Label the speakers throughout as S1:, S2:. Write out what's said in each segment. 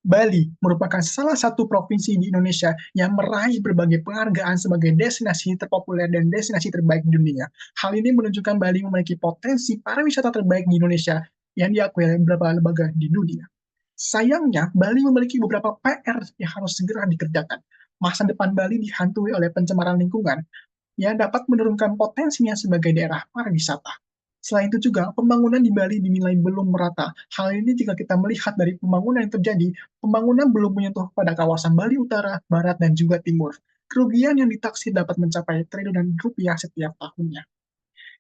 S1: Bali merupakan salah satu provinsi di Indonesia yang meraih berbagai penghargaan sebagai destinasi terpopuler dan destinasi terbaik di dunia. Hal ini menunjukkan Bali memiliki potensi pariwisata terbaik di Indonesia yang diakui oleh beberapa lembaga di dunia. Sayangnya, Bali memiliki beberapa PR yang harus segera dikerjakan. Masa depan Bali dihantui oleh pencemaran lingkungan yang dapat menurunkan potensinya sebagai daerah pariwisata. Selain itu juga, pembangunan di Bali dinilai belum merata. Hal ini jika kita melihat dari pembangunan yang terjadi, pembangunan belum menyentuh pada kawasan Bali Utara, Barat, dan juga Timur. Kerugian yang ditaksir dapat mencapai triliunan rupiah setiap tahunnya.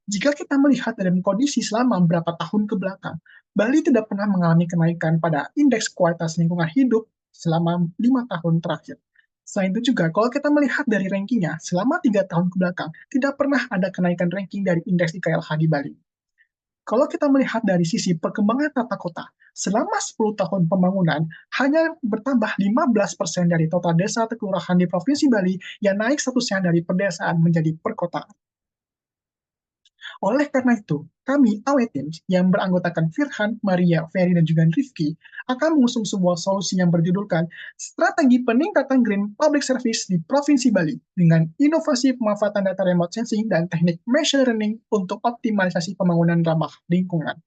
S1: Jika kita melihat dalam kondisi selama beberapa tahun ke belakang, Bali tidak pernah mengalami kenaikan pada indeks kualitas lingkungan hidup selama 5 tahun terakhir. Selain itu juga, kalau kita melihat dari rankingnya, selama 3 tahun ke belakang, tidak pernah ada kenaikan ranking dari indeks IKLH di Bali. Kalau kita melihat dari sisi perkembangan tata kota, selama 10 tahun pembangunan, hanya bertambah 15% dari total desa atau kelurahan di Provinsi Bali yang naik statusnya dari perdesaan menjadi perkotaan. Oleh karena itu, kami, AW Teams, yang beranggotakan Firhan, Maria, Ferry, dan juga Rifki, akan mengusung sebuah solusi yang berjudulkan Strategi Peningkatan Green Public Service di Provinsi Bali dengan inovasi pemanfaatan data remote sensing dan teknik machine learning untuk optimalisasi pembangunan ramah lingkungan.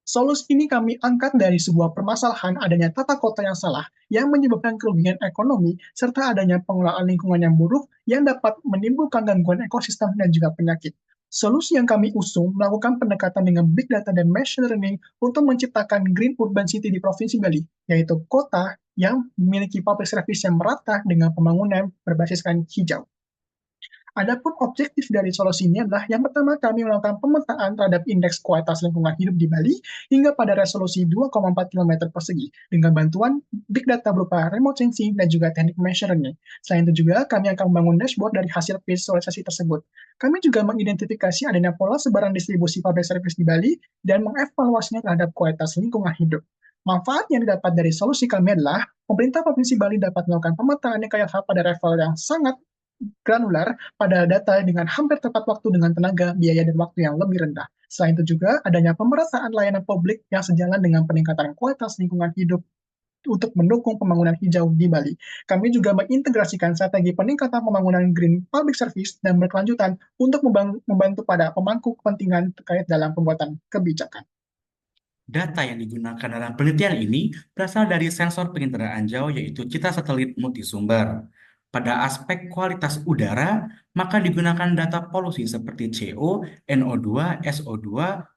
S1: Solusi ini kami angkat dari sebuah permasalahan adanya tata kota yang salah yang menyebabkan kerugian ekonomi serta adanya pengelolaan lingkungan yang buruk yang dapat menimbulkan gangguan ekosistem dan juga penyakit. Solusi yang kami usung melakukan pendekatan dengan big data dan machine learning untuk menciptakan green urban city di Provinsi Bali, yaitu kota yang memiliki public service yang merata dengan pembangunan berbasiskan hijau. Adapun objektif dari solusi ini adalah yang pertama kami melakukan pemetaan terhadap indeks kualitas lingkungan hidup di Bali hingga pada resolusi 2,4 km persegi dengan bantuan big data berupa remote sensing dan juga teknik measuring. Selain itu juga kami akan membangun dashboard dari hasil visualisasi tersebut. Kami juga mengidentifikasi adanya pola sebaran distribusi public service di Bali dan mengevaluasinya terhadap kualitas lingkungan hidup. Manfaat yang didapat dari solusi kami adalah pemerintah Provinsi Bali dapat melakukan pemetaan EKYH pada level yang sangat granular pada data dengan hampir tepat waktu dengan tenaga, biaya, dan waktu yang lebih rendah. Selain itu juga adanya pemerataan layanan publik yang sejalan dengan peningkatan kualitas lingkungan hidup untuk mendukung pembangunan hijau di Bali. Kami juga mengintegrasikan strategi peningkatan pembangunan green public service dan berkelanjutan untuk membantu pada pemangku kepentingan terkait dalam pembuatan kebijakan.
S2: Data yang digunakan dalam penelitian ini berasal dari sensor penginderaan jauh yaitu citra satelit multisumber. Pada aspek kualitas udara, maka digunakan data polusi seperti CO, NO2, SO2,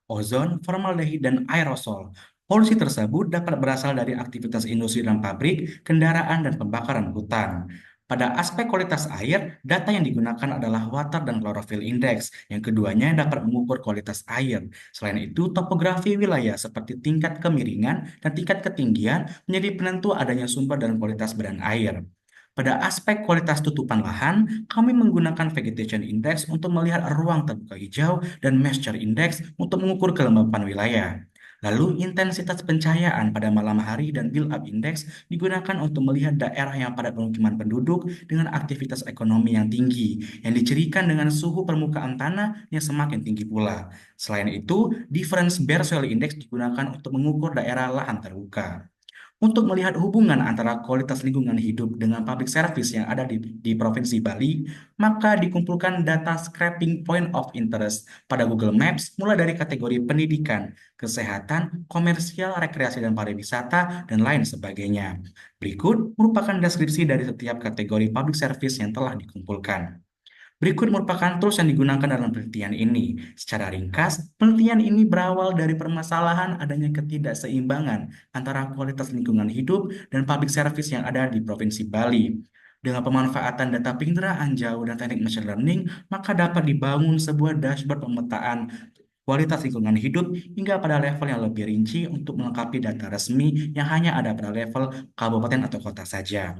S2: ozon, formaldehid, dan aerosol. Polusi tersebut dapat berasal dari aktivitas industri dan pabrik, kendaraan, dan pembakaran hutan. Pada aspek kualitas air, data yang digunakan adalah water dan chlorophyll index. Yang keduanya dapat mengukur kualitas air. Selain itu, topografi wilayah seperti tingkat kemiringan dan tingkat ketinggian menjadi penentu adanya sumber dan kualitas badan air. Pada aspek kualitas tutupan lahan, kami menggunakan vegetation index untuk melihat ruang terbuka hijau dan moisture index untuk mengukur kelembapan wilayah. Lalu, intensitas pencahayaan pada malam hari dan build-up index digunakan untuk melihat daerah yang padat pemukiman penduduk dengan aktivitas ekonomi yang tinggi, yang dicirikan dengan suhu permukaan tanah yang semakin tinggi pula. Selain itu, difference bare soil index digunakan untuk mengukur daerah lahan terbuka. Untuk melihat hubungan antara kualitas lingkungan hidup dengan public service yang ada di Provinsi Bali, maka dikumpulkan data scraping point of interest pada Google Maps mulai dari kategori pendidikan, kesehatan, komersial, rekreasi dan pariwisata, dan lain sebagainya. Berikut merupakan deskripsi dari setiap kategori public service yang telah dikumpulkan. Berikut merupakan tools yang digunakan dalam penelitian ini. Secara ringkas, penelitian ini berawal dari permasalahan adanya ketidakseimbangan antara kualitas lingkungan hidup dan public service yang ada di Provinsi Bali. Dengan pemanfaatan data penginderaan jauh dan teknik machine learning, maka dapat dibangun sebuah dashboard pemetaan kualitas lingkungan hidup hingga pada level yang lebih rinci untuk melengkapi data resmi yang hanya ada pada level kabupaten atau kota saja.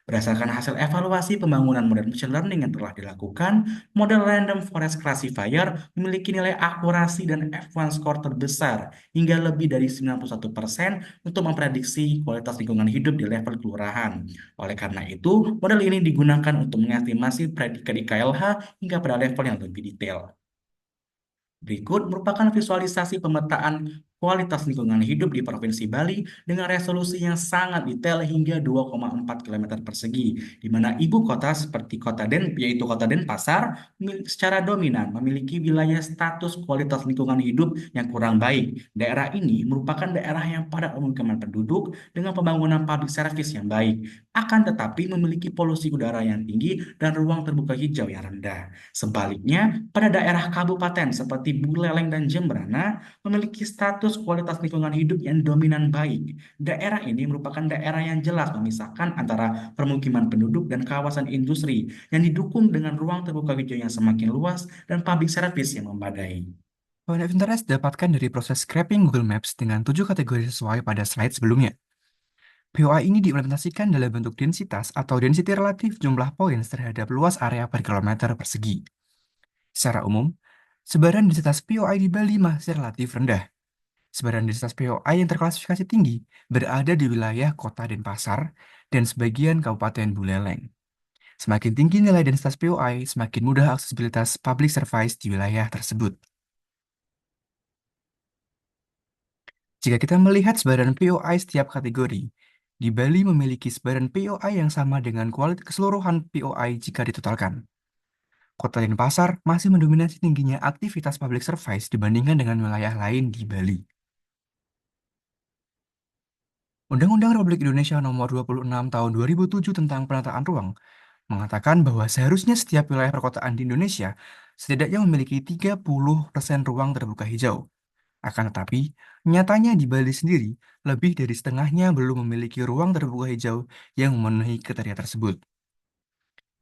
S2: Berdasarkan hasil evaluasi pembangunan model machine learning yang telah dilakukan, model Random Forest Classifier memiliki nilai akurasi dan F1 score terbesar hingga lebih dari 91% untuk memprediksi kualitas lingkungan hidup di level kelurahan. Oleh karena itu, model ini digunakan untuk mengestimasi predikat IKLH hingga pada level yang lebih detail. Berikut merupakan visualisasi pemetaan kualitas lingkungan hidup di Provinsi Bali dengan resolusi yang sangat detail hingga 2,4 km persegi, di mana ibu kota seperti yaitu Kota Denpasar secara dominan memiliki wilayah status kualitas lingkungan hidup yang kurang baik. Daerah ini merupakan daerah yang padat pemukiman penduduk dengan pembangunan public service yang baik, akan tetapi memiliki polusi udara yang tinggi dan ruang terbuka hijau yang rendah. Sebaliknya, pada daerah kabupaten seperti Buleleng dan Jembrana memiliki status kualitas lingkungan hidup yang dominan baik. Daerah ini merupakan daerah yang jelas memisahkan antara permukiman penduduk dan kawasan industri yang didukung dengan ruang terbuka hijau yang semakin luas dan public service yang memadai.
S3: Point of interest didapatkan dari proses scraping Google Maps dengan 7 kategori sesuai pada slide sebelumnya. POI ini diimplementasikan dalam bentuk densitas atau density relatif jumlah points terhadap luas area per kilometer persegi. Secara umum, sebaran densitas POI di Bali masih relatif rendah. Sebaran densitas POI yang terklasifikasi tinggi berada di wilayah Kota Denpasar dan sebagian Kabupaten Buleleng. Semakin tinggi nilai densitas POI, semakin mudah aksesibilitas public service di wilayah tersebut. Jika kita melihat sebaran POI setiap kategori, di Bali memiliki sebaran POI yang sama dengan kualitas keseluruhan POI jika ditotalkan. Kota Denpasar masih mendominasi tingginya aktivitas public service dibandingkan dengan wilayah lain di Bali. Undang-Undang Republik Indonesia Nomor 26 Tahun 2007 tentang Penataan Ruang mengatakan bahwa seharusnya setiap wilayah perkotaan di Indonesia setidaknya memiliki 30% ruang terbuka hijau. Akan tetapi, nyatanya di Bali sendiri, lebih dari setengahnya belum memiliki ruang terbuka hijau yang memenuhi kriteria tersebut.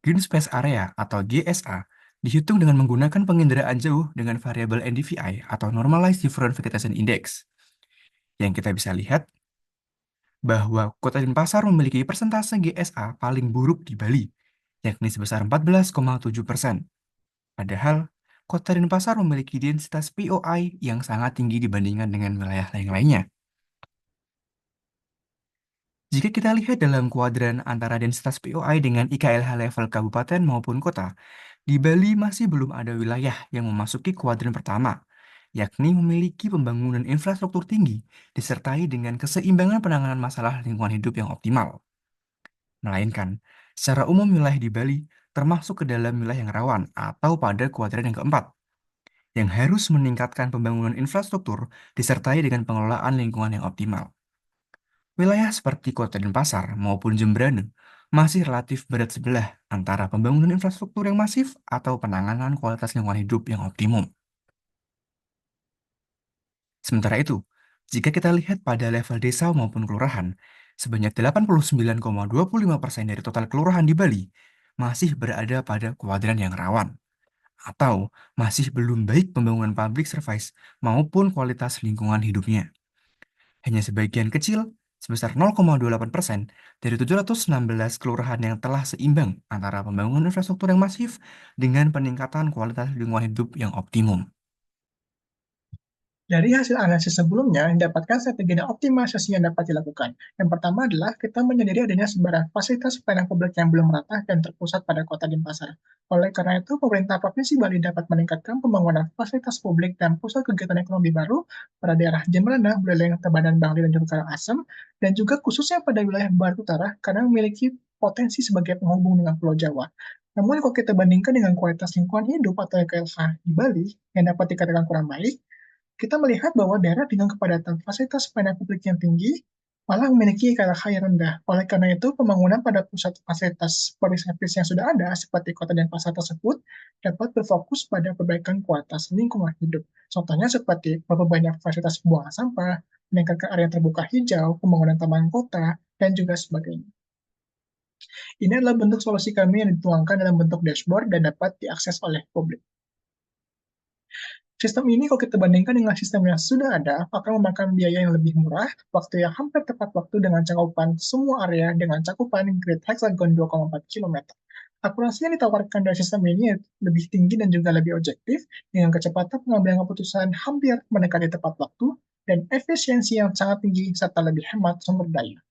S3: Green Space Area atau GSA dihitung dengan menggunakan penginderaan jauh dengan variabel NDVI atau Normalized Different Vegetation Index. Yang kita bisa lihat bahwa Kota Denpasar memiliki persentase GSA paling buruk di Bali, yakni sebesar 14,7%. Padahal, Kota Denpasar memiliki densitas POI yang sangat tinggi dibandingkan dengan wilayah yang lainnya. Jika kita lihat dalam kuadran antara densitas POI dengan IKLH level kabupaten maupun kota, di Bali masih belum ada wilayah yang memasuki kuadran pertama, yakni memiliki pembangunan infrastruktur tinggi disertai dengan keseimbangan penanganan masalah lingkungan hidup yang optimal. Melainkan, secara umum wilayah di Bali termasuk ke dalam wilayah yang rawan atau pada kuadran yang keempat, yang harus meningkatkan pembangunan infrastruktur disertai dengan pengelolaan lingkungan yang optimal. Wilayah seperti Kota Denpasar maupun Jembrana masih relatif berat sebelah antara pembangunan infrastruktur yang masif atau penanganan kualitas lingkungan hidup yang optimum. Sementara itu, jika kita lihat pada level desa maupun kelurahan, sebanyak 89,25% dari total kelurahan di Bali masih berada pada kuadran yang rawan, atau masih belum baik pembangunan public service maupun kualitas lingkungan hidupnya. Hanya sebagian kecil, sebesar 0,28% dari 716 kelurahan yang telah seimbang antara pembangunan infrastruktur yang masif dengan peningkatan kualitas lingkungan hidup yang optimum.
S1: Dari hasil analisis sebelumnya, dapatkan strategi dan optimalisasi yang dapat dilakukan. Yang pertama adalah kita menyadari adanya sebaran fasilitas pelayanan publik yang belum merata dan terpusat pada kota Denpasar. Oleh karena itu, pemerintah Provinsi Bali dapat meningkatkan pembangunan fasilitas publik dan pusat kegiatan ekonomi baru pada daerah Jembrana, Buleleng, Tabanan, Bangli, dan juga Karangasem, dan juga khususnya pada wilayah Barat Utara karena memiliki potensi sebagai penghubung dengan Pulau Jawa. Namun, kalau kita bandingkan dengan kualitas lingkungan hidup atau KLH di Bali yang dapat dikatakan kurang baik, kita melihat bahwa daerah dengan kepadatan fasilitas pelayanan publik yang tinggi malah memiliki KLH yang rendah. Oleh karena itu, pembangunan pada pusat fasilitas public service yang sudah ada, seperti kota dan pasar tersebut, dapat berfokus pada perbaikan kualitas lingkungan hidup. Contohnya seperti memperbanyak fasilitas buangan sampah, meningkatkan area terbuka hijau, pembangunan taman kota, dan juga sebagainya. Ini adalah bentuk solusi kami yang dituangkan dalam bentuk dashboard dan dapat diakses oleh publik. Sistem ini kalau kita bandingkan dengan sistem yang sudah ada, akan memakan biaya yang lebih murah, waktu yang hampir tepat waktu dengan cakupan semua area dengan cakupan grid hexagon 2,4 km. Akurasi yang ditawarkan dari sistem ini lebih tinggi dan juga lebih objektif, dengan kecepatan pengambilan keputusan hampir mendekati tepat waktu, dan efisiensi yang sangat tinggi serta lebih hemat sumber daya.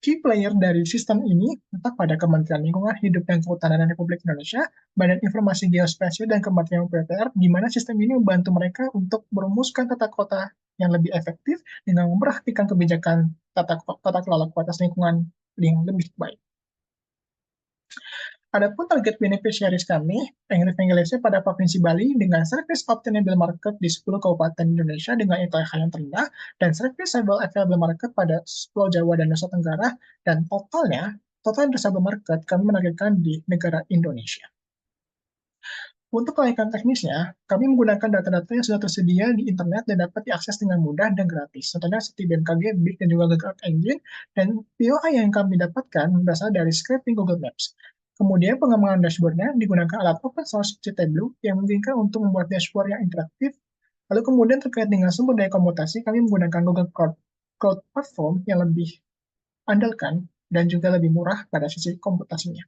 S1: Key player dari sistem ini tetap pada Kementerian Lingkungan Hidup dan Kehutanan Republik Indonesia, Badan Informasi Geospasial dan Kementerian PUPR, di mana sistem ini membantu mereka untuk merumuskan tata kota yang lebih efektif dengan memperhatikan kebijakan tata kelola kualitas lingkungan yang lebih baik. Adapun target beneficiaries kami, Inggris pada Provinsi Bali dengan Service Obtainable Market di 10 kabupaten Indonesia dengan ITH yang terendah, dan Serviceable Available Market pada Pulau Jawa dan Nusa Tenggara, dan total addressable market kami menargetkan di negara Indonesia. Untuk kelaikan teknisnya, kami menggunakan data-data yang sudah tersedia di internet dan dapat diakses dengan mudah dan gratis. Contohnya seperti BMKG, BIK, dan juga Google Earth Engine, dan POI yang kami dapatkan berasal dari scraping Google Maps. Kemudian pengembangan dashboardnya digunakan alat open source seperti Tableau yang memungkinkan untuk membuat dashboard yang interaktif. Lalu kemudian terkait dengan sumber daya komputasi, kami menggunakan Google Cloud Platform yang lebih andalkan dan juga lebih murah pada sisi komputasinya.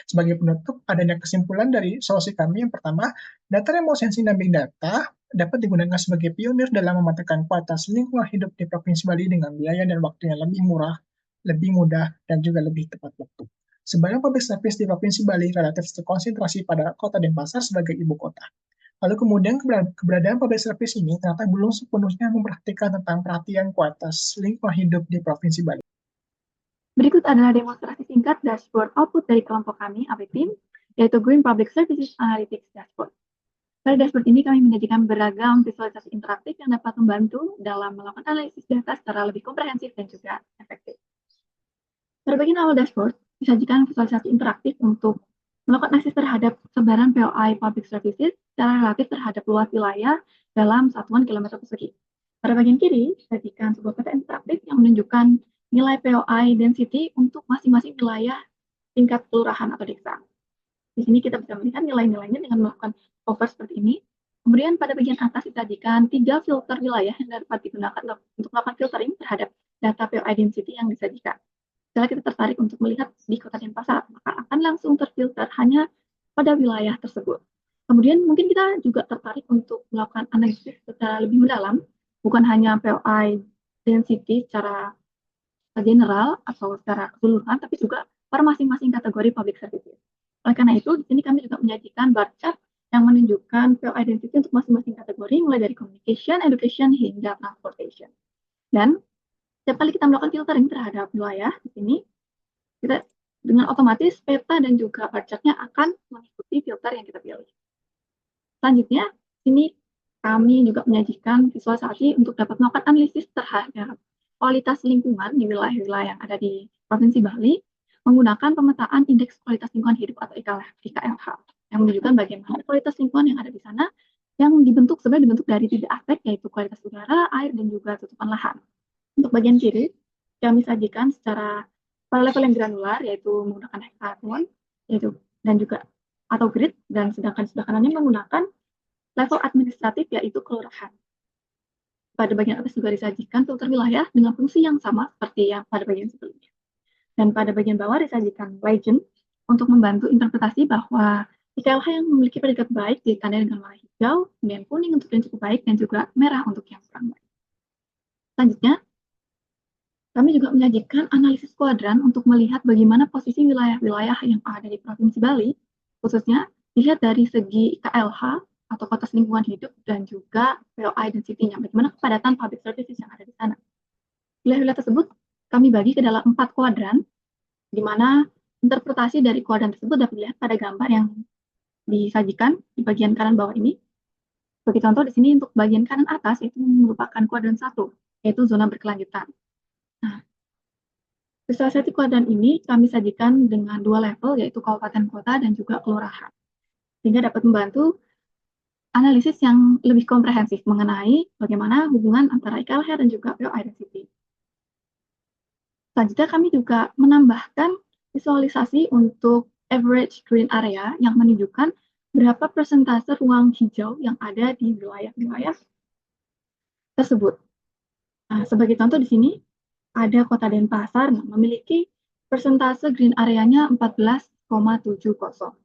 S1: Sebagai penutup, adanya kesimpulan dari solusi kami yang pertama, data remote sensing dan big data dapat digunakan sebagai pionir dalam memantapkan kualitas lingkungan hidup di Provinsi Bali dengan biaya dan waktu yang lebih murah, lebih mudah, dan juga lebih tepat waktu. Sebagai public service di Provinsi Bali relatif terkonsentrasi pada kota Denpasar sebagai ibu kota. Lalu kemudian keberadaan public service ini ternyata belum sepenuhnya memperhatikan tentang perhatian kualitas lingkungan hidup di Provinsi Bali.
S4: Berikut adalah demonstrasi singkat dashboard output dari kelompok kami, AB Team, yaitu Green Public Services Analytics Dashboard. Pada dashboard ini kami menyajikan beragam visualisasi interaktif yang dapat membantu dalam melakukan analisis data secara lebih komprehensif dan juga efektif. Pada bagian awal dashboard, disajikan visualisasi interaktif untuk melakukan analisis terhadap sebaran POI Public Services secara relatif terhadap luas wilayah dalam satuan kilometer persegi. Pada bagian kiri, disajikan sebuah peta interaktif yang menunjukkan nilai POI density untuk masing-masing wilayah tingkat kelurahan atau desa. Di sini kita bisa melihat nilai-nilainya dengan melakukan cover seperti ini. Kemudian pada bagian atas disajikan 3 filter wilayah yang dapat digunakan untuk melakukan filtering terhadap data POI density yang disajikan. Jika kita tertarik untuk melihat di Kota Denpasar, maka akan langsung terfilter hanya pada wilayah tersebut. Kemudian mungkin kita juga tertarik untuk melakukan analisis secara lebih mendalam, bukan hanya POI density secara general atau secara keseluruhan, tapi juga per masing-masing kategori public services. Oleh karena itu, di sini kami juga menyajikan bar chart yang menunjukkan POI density untuk masing-masing kategori, mulai dari communication, education, hingga transportation. Dan setiap kali kita melakukan filtering terhadap wilayah di sini, kita dengan otomatis peta dan juga bar chart-nya akan mengikuti filter yang kita pilih. Selanjutnya, sini kami juga menyajikan visualisasi untuk dapat melakukan analisis terhadap kualitas lingkungan di wilayah-wilayah yang ada di Provinsi Bali menggunakan pemetaan Indeks Kualitas Lingkungan Hidup atau IKLH yang menunjukkan bagaimana kualitas lingkungan yang ada di sana yang sebenarnya dibentuk dari 3 aspek, yaitu kualitas udara, air, dan juga tutupan lahan. Untuk bagian kiri, kami sajikan secara pada level yang granular, yaitu menggunakan hektaton, dan juga atau grid, dan sedangkan sebelah kanannya menggunakan level administratif, yaitu kelurahan. Pada bagian atas juga disajikan filter wilayah dengan fungsi yang sama seperti yang pada bagian sebelumnya. Dan pada bagian bawah disajikan legend untuk membantu interpretasi bahwa IKLH yang memiliki predikat baik ditandai dengan warna hijau, kemudian kuning untuk yang cukup baik, dan juga merah untuk yang kurang baik. Selanjutnya, kami juga menyajikan analisis kuadran untuk melihat bagaimana posisi wilayah-wilayah yang ada di Provinsi Bali, khususnya dilihat dari segi KLH atau kualitas lingkungan hidup dan juga POI density-nya, bagaimana kepadatan public services yang ada di sana. Wilayah-wilayah tersebut kami bagi ke dalam 4 kuadran, di mana interpretasi dari kuadran tersebut dapat dilihat pada gambar yang disajikan di bagian kanan bawah ini. Sebagai contoh di sini untuk bagian kanan atas itu merupakan kuadran 1, yaitu zona berkelanjutan. Nah, visualisasi kuadran ini kami sajikan dengan 2 level, yaitu kabupaten kota dan juga kelurahan, sehingga dapat membantu analisis yang lebih komprehensif mengenai bagaimana hubungan antara IKLH dan juga POI density. Selanjutnya kami juga menambahkan visualisasi untuk average green area yang menunjukkan berapa persentase ruang hijau yang ada di wilayah-wilayah tersebut. Nah, sebagai contoh di sini ada Kota Denpasar yang memiliki persentase green area-nya 14,70.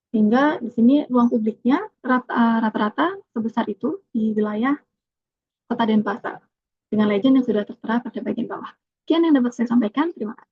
S4: Sehingga di sini ruang publiknya rata-rata sebesar itu di wilayah Kota Denpasar dengan legend yang sudah tertera pada bagian bawah. Sekian yang dapat saya sampaikan. Terima kasih.